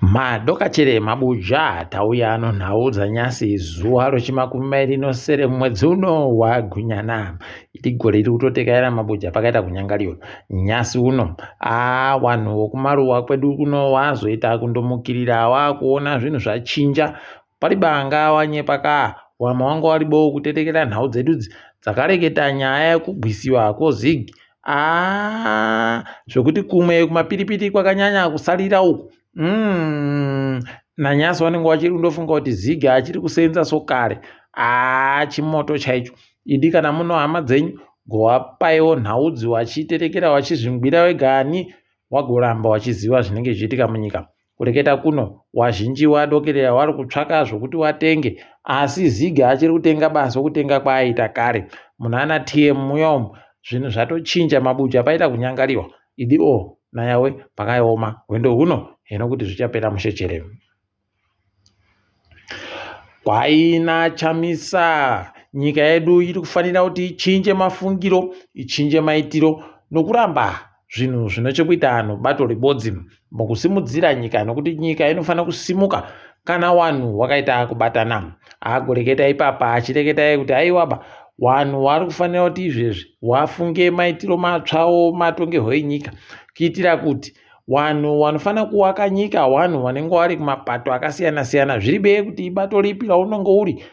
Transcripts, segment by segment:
Madhoka mabuja tauya ano nhau dzanyasi zuwa rochimakumi mairi nosere mwedzi uno waGunyana iri gore riri kutotekaira mabuja pakaita kunyangariwa nyasi uno wanhu wokumaruwa kwedu kuno wazoita kundomukirira wakuona zvinhu zvachinja pari banga wanyepa wama wanga waribo kutetekera nhau dzedu dzakareketa nyaya yekugwisiwa kozigi zvokuti kumwe kumapiripiti kwakanyanya kusalira uku nanyasi vanenge vachiri kundofunga kuti zigi achiri kusenza sokare chimoto chaicho. Idi kana muno hama dzenyu govapaiwo nhaudzi wachiterekera wachizvingwira wegani wagoramba wachiziva zvinenge zvichiitika munyika. Kureketa kuno wazhinji wadokerera wari kutsvaka zvokuti watenge asi zigi achiri kutenga basi wokutenga kwaaita kare. Munana TM muya umu zvinhu zvatochinja mabuja paita kunyangariwa idi nayawe pakaoma hwendo huno hino kuti zvichapera mushechere. Kwaina chamisa nyika yedu iri kufanira kuti ichinje mafungiro ichinje maitiro nokuramba zvinhu zvinochekuita anhu bato ribodzi mukusimudzira nyika nokuti nyika inofanira kusimuka kana wanhu wakaita kubatana. Agoreketa ipapa achireketai kuti aiwaba wanhu vari kufanira kuti izvezvi wafunge maitiro matsvawo matongerwo enyika kuitira kuti wanhu wanofanira kuwaka nyika wanhu wanenge vari kumapato akasiyana siyana zviri beye kuti ibato ripi raunenge uri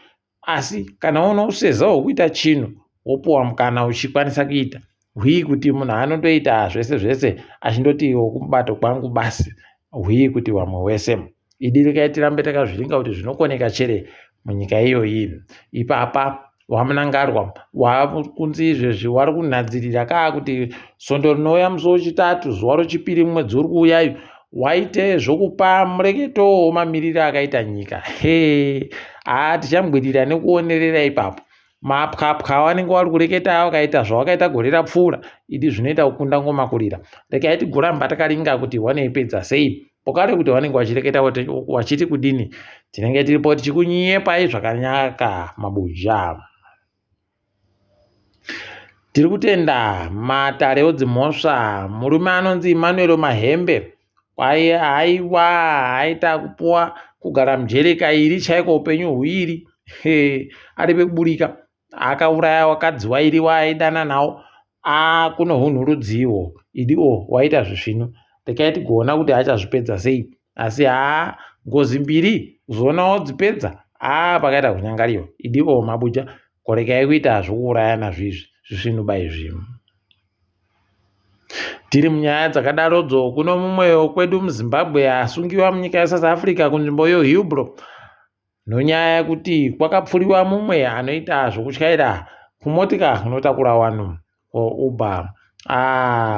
asi kana unoseza hwekuita chinhu wopuwa mukana uchikwanisa kuita hwii kuti munhu anondoita zvese zvese achindoti wokumubato kwangu basi hwii kuti wamwe wese. Idi rekai tirambe takazviringa kuti zvinokoneka chere munyika iyoyi. Ipapa wamunangarwa wakunzi izvezvi wari kunhadzirira kuti sondo rinouya musi wechitatu zuva rechipiri mwedzi uri kuuyayo waite zvokupa mureketo wemamiriro akaita nyika. Tichambwirira nekuonerera ipapo mapwapwa wanenge wari kureketa wakaita zvawakaita gore rapfuura idi zvinoita kukunda ngomakurira. Rekai tigoramba takaringa kuti wanoipedza sei pokare kuti wanenge wachireketa wachiti kudini tinenge tiripo tichikunyepai zvakanyaka mabuja. Tiri kutenda matare odzimhosva murume anonzi Emmanuel Mahembe aita kupuwa kugara mujere kairi chaiko upenyu huiri ari pekuburika akauraya vakadzi vairi waaidana navo kuno hunhurudziwo idiwo waita zvisvino. Rekai tigoona kuti achazvipedza sei asi ngozi mbiri zoona wodzipedza pakaita kunyangariwa idiwo mabuja korekai kuita zvokuurayana zvisvinuba izvi. Tiri munyaya dzakadarodzo kuno mumwe kwedu muZimbabwe asungiwa munyika yeSouth Africa kunzvimbo yoHillbrow nonyaya yekuti kwakapfuriwa mumwe anoita zvokutyaira kumotika kunotakura vanhu Uber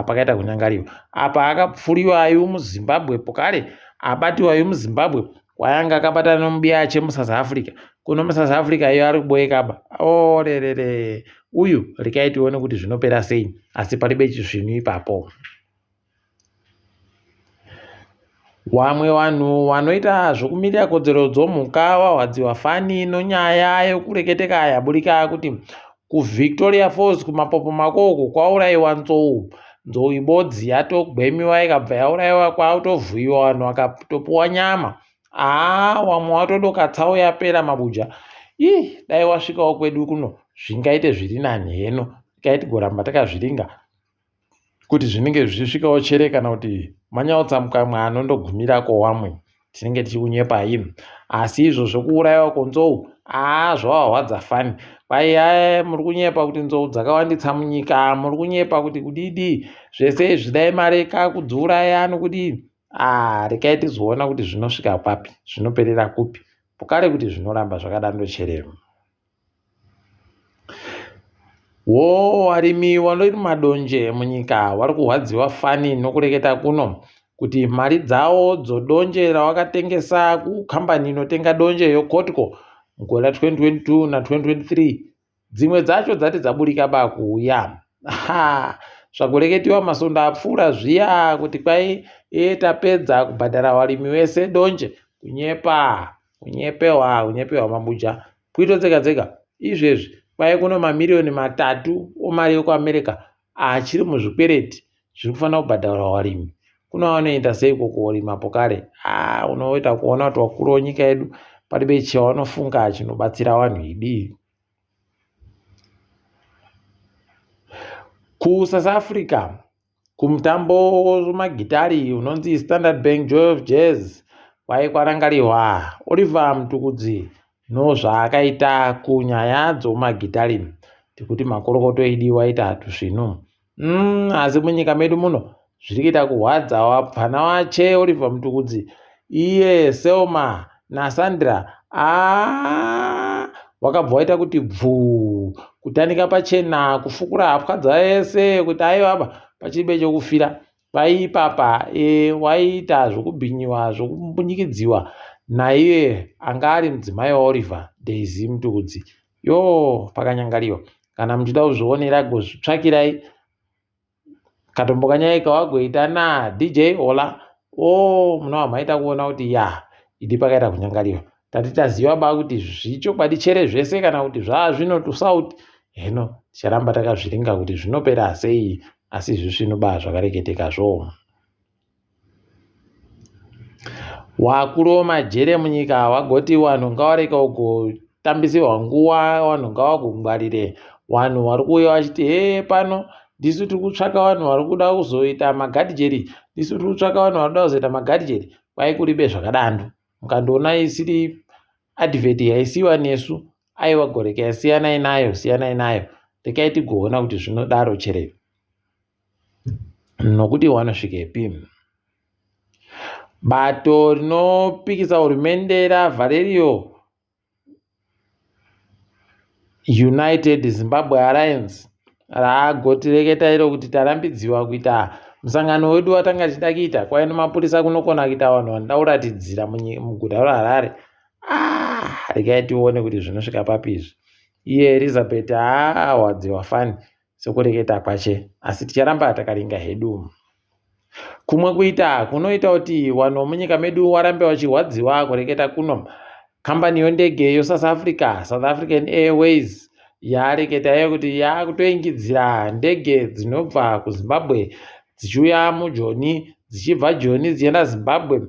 pakaita kunyangariwa apa akapfuriwayo muZimbabwe pokare abatiwayo muZimbabwe wayanga akabatana nomubiya chemuSouth Africa kuno muSouth Africa iyo ari kuboekaba rerere uyu rekai tione kuti zvinopera sei asi paribe chizvinu ipapo. Wamwe vanhu vanoita zvokumirira kodzero dzomhuka wahwadziwa fani nonyaya yokureketeka yaburika kuti kuVictoria Falls kumapopo makoko kwaurayiwa nzou ibodzi yatogwemiwa ikabva yaurayiwa kwautovhuyiwa vanhu vakatopuwa nyama wamwe watodoka tsau yapera mabuja. Dai wasvikawo kwedu kuno zvingaite zviri nani heno rekai tigoramba takazviringa kuti zvinenge zvichisvikawo chere kana kuti manyautsamuka mwanondogumirako wamwe tinenge tichikunyepai asi izvo zvokuurayiwa kwenzou zvawahwadza fani kwai muri kunyepa kuti nzou dzakawanditsa munyika muri kunyepa kuti kudidi zvese izvi dai mari kakudziuraya nokudii rekai tizoona kuti zvinosvika papi zvinoperera kupi pokare kuti zvinoramba zvakadando cherero. Varimi vanori madonje munyika vari kuhwadziwa fani nokureketa kuno kuti mari dzavo dzodonje ravakatengesa kukambani inotenga donje yoCotco mugore ra2022 na2023 dzimwe dzacho dzati dzaburika kuuya zvakureketiwa masondo apfuura zviya kuti kwai tapedza kubhadhara varimi vese donje kunyepewa mabuja kuito dzega dzega izvezvi kwai kuno mamiliyoni 3 omari yekuAmerica achiri muzvikwereti zviri kufanira kubhadharwa varimi kuno vanoita sei kukorima pokare. Unoita kuona kuti wakuru wenyika yedu palibe chavanofunga chinobatsira vanhu idii. KuSouth Africa kumutambo magitari unonzi Standard Bank Joy of Jazz kwaikwarangariwa Oliver Mtukudzi nozvaakaita kunyaya dzomagitari, tikuti makorokoto edu waita zvinu. Asi munyika medu muno zviri kuita kuhwadza wabvana wache Oliver Mtukudzi, iye Selma naSandra wakabva waita kuti bvuu, kutanika pachena, kufukura hapwa dzese kuti aiva pachibe chokufira paipapa waita zvokubhinyiwa zvokumbunyikidziwa naiye anga ari mudzimai waOliver, Daisy Mtukudzi. Pakanyangariwa. Kana muchida kuzvionera gozvitsvakirai katombo kanyai kawagoita naDJ Ola. Munova maita kuona kuti idi pakaita kunyangariwa. Tati taziva kuti zvichokwadi chere zvese kana kuti zvazvino tusauti. Hino ticharamba takazviringa kuti zvinopera sei, asi zvino zvakareketekazvo. Wakuru wemajere munyika wagoti vanhu ngavareka kutambisirwa nguva, vanhu ngavagongwarire vanhu vari kuuya vachiti pano ndisu tiri kutsvaka vanhu vari kuda kuzoita magadhijeri, ndisu tiri kutsvaka vanhu vari kuda kuzoita magadhijeri. Kwai kuribe zvakadando. Mukandoona isiri advert yaisiwa nesu, aiwa goreka siyanai nayo. Rekai tigoona kuti zvinodaro chere nokuti wanosvikepi. Bato rinopikisa hurumende raValerio United Zimbabwe Alliance raagoti reketairo kuti tarambidziwa kuita musangano wedu watanga tichida kuita kwai nemapurisa kunokona kuita vanhu vanoda kuratidzira muguta reHarare. Rekai tione kuti zvinosvika papizvi. Iye Elizabeth hwadziwa fani sekureketa kwache, asi ticharamba takaringa hedu. Kumwe kuita kunoita kuti vanhu munyika medu warambe vachirwadziwa kureketa kuno. Kambani yondege yoSouth Africa, South African Airways, yareketa kuti yakutoingidzira ndege dzinobva kuZimbabwe dzichiuya muJoni, dzichibva Joni dzichienda Zimbabwe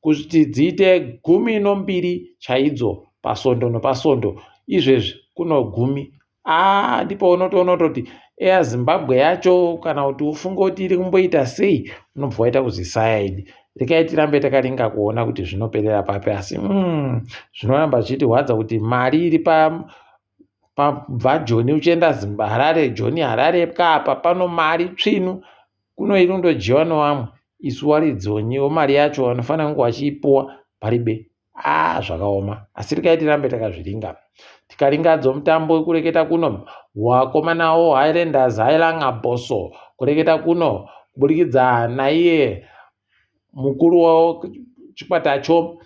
kuti dziite 12 chaidzo pasondo nepasondo. Izvezvi kuno 10. Ndipo unotoona kuti Air Zimbabwe yacho kana kuti ufunge kuti iri kumboita sei, unobva waita kuzisayidi. Rekai tirambe takaringa kuona kuti zvinoperera papi, asi zvinoramba zvichitihwadza kuti mari iri pabva Joni uchienda Harare, Joni Harare kapa pano mari tsvinu, kuno iri kundojiwa nevamwe. Isu waridzonyiwo mari yacho vanofanira kunge vachiipuwa paribe. Zvakaoma, asi rekai tirambe takazviringa. Tikaringadzo mutambo wekureketa kuno, wakomanawo Highlanders Hailanga-Bosso kureketa kuno kuburikidza naiye mukuru wechikwatacho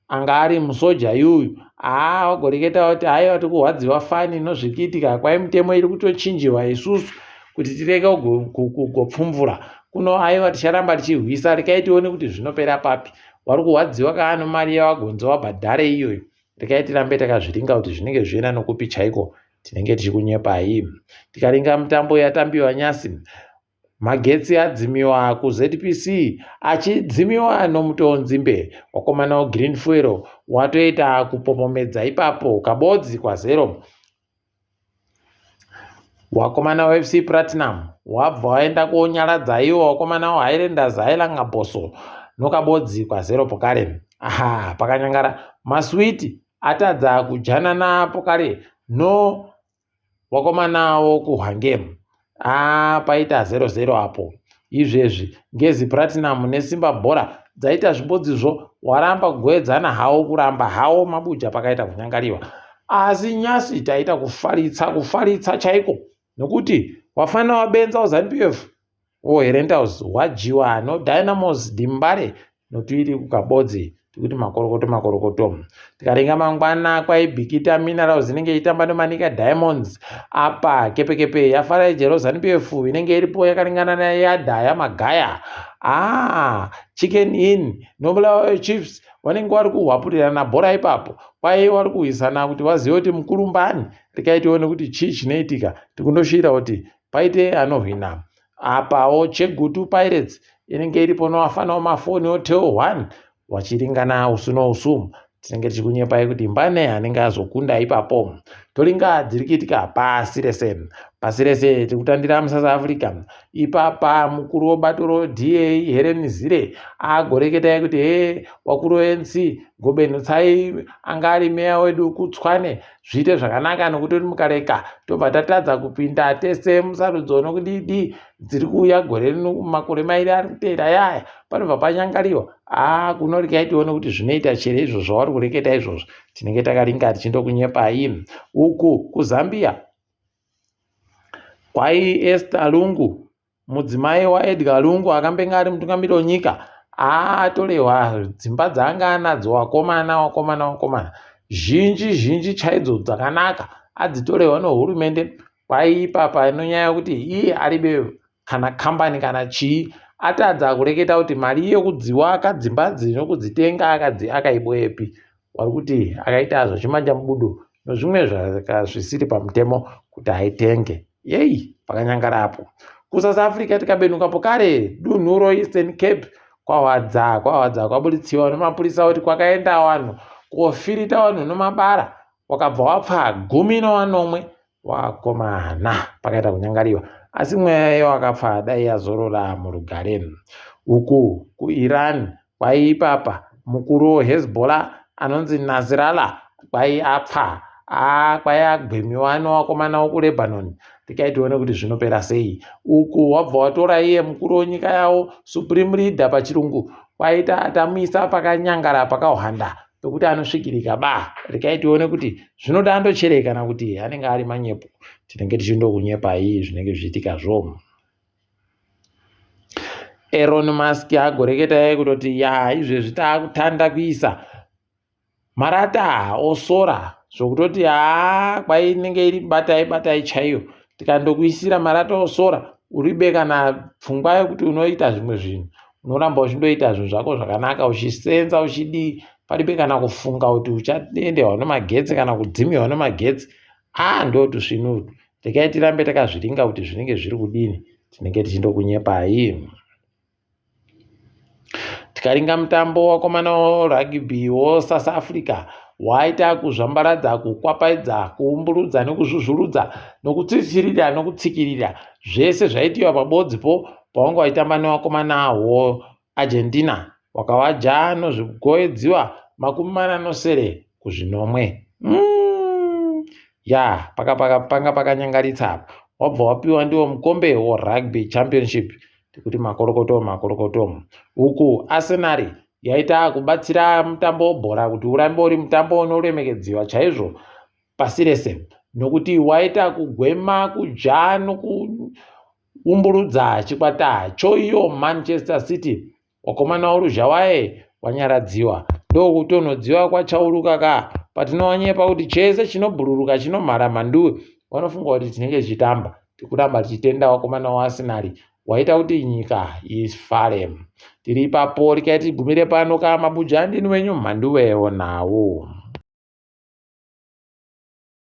anga ari musoja yuyu. Wagoreketa kuti haiwa tiri kurwadziwa fani nozvikiitika, kwai mitemo iri kutochinjiwa isusu kuti tireke kugopfumvura kuno. Haiwa ticharamba tichirwisa, rekai tione kuti zvinopera papi. Wari kurwadziwa kaano mari yawagonzo wabhadhare iyoyo. Rekai tirambe takazviringa kuti zvinenge zviena nokupi chaiko, tinenge tichikunyepai. Tikaringa mutambo yatambiwa nyasi, Magetsi adzimiwa kuZPC achidzimiwa noMutonzimbe. Wakomana weGreen Fuel watoita kupopomedza ipapo kabodzi kwa0. Wakomana weFC Platinum wabva waenda konyaradza iwo wakomana weHighlanders Hailanga-Bosso nokabodzi kwa0 pokare. Pakanyangara. Maswiti atadza kujanana pokare no wakomana wokuHwangemu. Paita 0-0 apo. Izvezvi Ngezi Platinum neSimba Bhora dzaita zvibodzizvo, waramba kugoedzana hawo kuramba hawo mabuja pakaita kunyangariwa. Asi nyasi taita kufaritsa chaiko, nokuti wafana wabenza uZANU-PF Herentaus wajiwa noDynamos Dimbare notuiri kukabodzi, tikuti makorokoto. Tikaringa mangwana kwaibhikita Minerals inenge itamba noManika Diamonds apa kepekepe yaFaraidzero ZANU-PF inenge iripo yakaringana nayadha yamagaya. Chicken Inn noBulawayo Chiefs vanenge vari kuhwapurirana bhora ipapo, kwai vari kuhwisana kuti vazive kuti mukuru mbani. Rekai tione kuti chii chinoitika, tikundosvira kuti paite anohwina. Apawo Chegutu Pirates inenge iripo novafanawo mafoni oTel 1 wachiringana usu nousu. Tinenge tichikunyepai kuti mbane anenge azokunda ipapo. Tolinga dziri kuitika pasi rese. Pasi rese tiri kutandira muSouth Africa. Ipapa mukuru webato roDA Helen Zille agoreketai kuti wakuru weNC Gobenutsai anga ari meya wedu kuTswane zviite zvakanaka nokuti mukareka tobva tatadza kupinda tese musarudzo nokudidi dziri kuuya gore rino makore mairi ari kuteera yaya panobva panyangariwa kunorya tione kuti zvinoita chere izvo zvauri kureketa izvozvo. Tinenge takaringa tichindokunyepai. Uku kuZambia kwai Esther Lungu mudzimai waEdgar Lungu akambenga ari mutungamiri wenyika atorehwa dzimba dzaanga anadzo wakomana zhinji chaidzo dzakanaka adzitorehwa nehurumende. Kwai ipapa inonyaya kuti iye aribe kana kambani kana chii atadza kureketa kuti mari yekudziwaka dzimba dzinokudzitenga akaiboyepi. Wari kuti akaita zvachimanja mubudu nezvimwe zvisiri pamutemo kuti aitenge. Pakanyangarapo. KuSouth Africa tikabenukapo kare dunhu roEastern Cape kwawadza kwabuditsiwa nemapurisa kuti kwakaenda vanhu kofirita vanhu nemabara wakabva wapfa 11 wakomana pakaita kunyangariwa. Asi mweya wakapfa dai yazorora murugare. Uku kuIran kwai ipapa mukuru weHezbollah anonzi Nasrallah kwai apfa kwai agwemiwa newakomana wokuLebanon. Tikaitione kuti zvinopera sei. Uku wabva watora iye mukuru wenyika yawo supreme leader pachirungu kwaita atamisa pakanyangara pakahwanda pekuti anosvikirika Tikaitione kuti zvinoda andochereka kana kuti anenge ari manyepo. Tinenge tichindokunyepai zvinenge zviitikazvo. Elon Musk agoreketai kutoti izvezvi taakutanda kuisa marata osora zvokutoti kwai inenge iri batai chaiyo. Tikandokuisira marata osora uribe kana pfungwa yekuti unoita zvimwe zvinhu unoramba uchindoita zvinhu zvako zvakanaka uchisenza uchidii paribe kana kufunga kuti uchaendewa nemagetsi kana kudzimiwa nemagetsi. Ndotu zvinhu regai tirambe takazviringa kuti zvinenge zviri kudini. Tinenge tichindokunyepai. Tikaringa mutambo wakomana werugby woSouth Africa waita kuzvambaradza, kukwapaidza, kuumburudza nekuzvuzvurudza nokutsitsirira nokutsikirira zvese zvaitiwa pabodzipo pawanga waitamba newakomana weArgentina wakawaja nozvigoedziwa 49-0. Panga pakanyangaritsa. Wabva wapiwa ndiwo mukombe weRugby Championship tikuti makorokoto. Uku Arsenal yaita kubatsira mutambo webhora kuti urambe uri mutambo unoremekedziwa chaizvo pasi rese nokuti waita kugwema kuja nokuumburudza chikwata choiyo Manchester City. Wakomana woruzha waye wanyaradziwa. Ndokutonodziwa kwachauruka patinowanyepa kuti chese chinobhururuka chinomhara manduwe wanofunga kuti tinenge tichitamba. Tikuramba tichitenda wakomana waArsenal waita kuti nyika ifare. Tiri ipapo rikaiti gumire pano mabuja ndini wenyu mhanduwewo nawo.